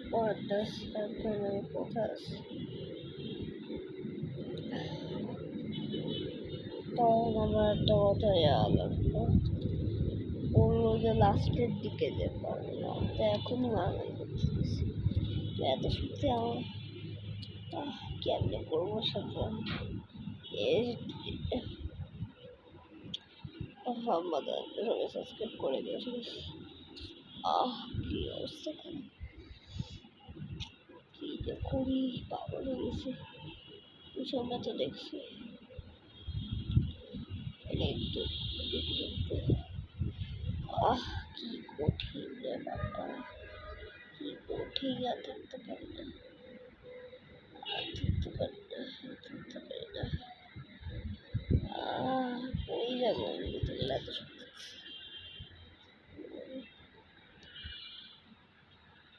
What does happen কোথায় তখন আমার একটা কথা লাগলো বললো যে লাস্টের দিকে যে পারলাম তো এখনই মারামারি করতেছি এত সত্যি আমার কেমনে করবো সাথে আমাদের সবাই সাবস্ক্রাইব করে দিও ঠিক আছে কি অবস্থা কি যে করি পাগল হয়ে গেছি আমরা তো দেখছি একটু কি কঠিন রে বাবা কি কঠিন আর থাকতে পারি না ওই যাবো এত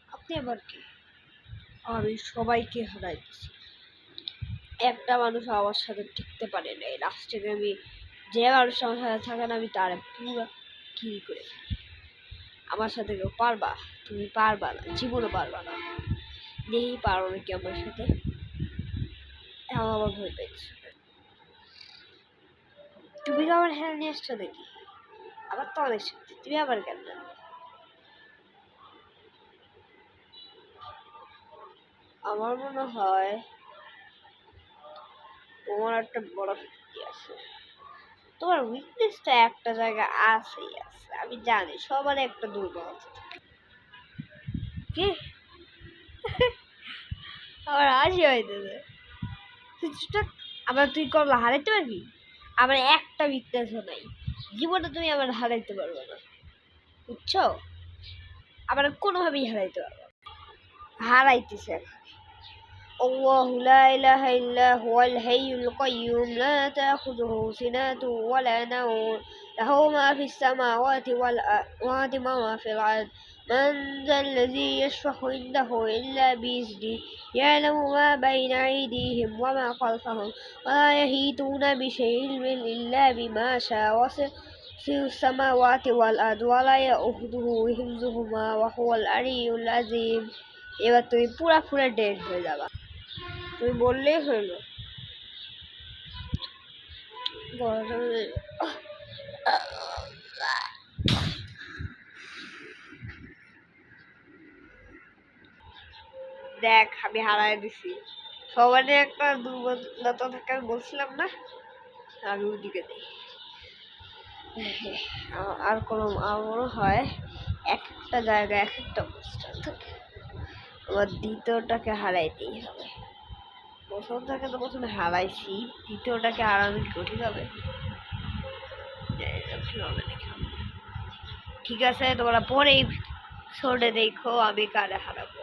আপনি আবার কি আমি সবাইকে হারাইছি একটা মানুষ আমার সাথে টিকতে পারে না লাস্টে আমি যে মানুষ আমার সাথে থাকে না আমি তার পুরো কিল করে আমার সাথে কেউ পারবা তুমি পারবা না জীবনও পারবা না দেখি পারো নাকি আমার সাথে আমার ভয় পেয়েছে তুমি তো আবার হ্যাঁ নিয়ে আসছো দেখি আবার তো অনেক শক্তি তুমি আবার কেন আমার মনে হয় তোমার একটা বড় শক্তি আছে তোমার উইকনেসটা একটা জায়গা আছেই আছে আমি জানি সবার একটা দুর্বলতা কি আমার হাসি হইতেছে আবার তুই করলে হারাইতে পারবি আমার একটা উইকনেসও নাই জীবনে তুমি আমার হারাইতে পারবে না বুঝছো আবার কোনোভাবেই হারাইতে পারবে হারাইতেছে الله لا إله إلا هو الحي القيوم لا تأخذه سنة ولا نوم له ما في السماوات والأرض وما في الأرض من ذا الذي يشفع عنده إلا بإذنه يعلم ما بين أيديهم وما خلفهم ولا يحيطون بشيء إلا بما شاء وسع السماوات والأرض ولا يؤوده حفظهما وهو العلي العظيم এবার তুমি পুরা ডেড হয়ে যাবা তুমি বললেই হইলো দেখ আমি হারাই দিছি সবারই একটা দুর্বলতা থাকে বলছিলাম না আমি ওইদিকে দিই আর কোনো আমারও হয় একটা জায়গায় এক একটা অবস্থান থাকে আমার দ্বিতীয়টাকে হারাইতেই হবে প্রথমটাকে তো প্রথমে হারাইছি দ্বিতীয়টাকে হারানো কি কঠিন হবে ঠিক আছে তোমরা পরেই শোনে দেখো আমি কারে হারাবো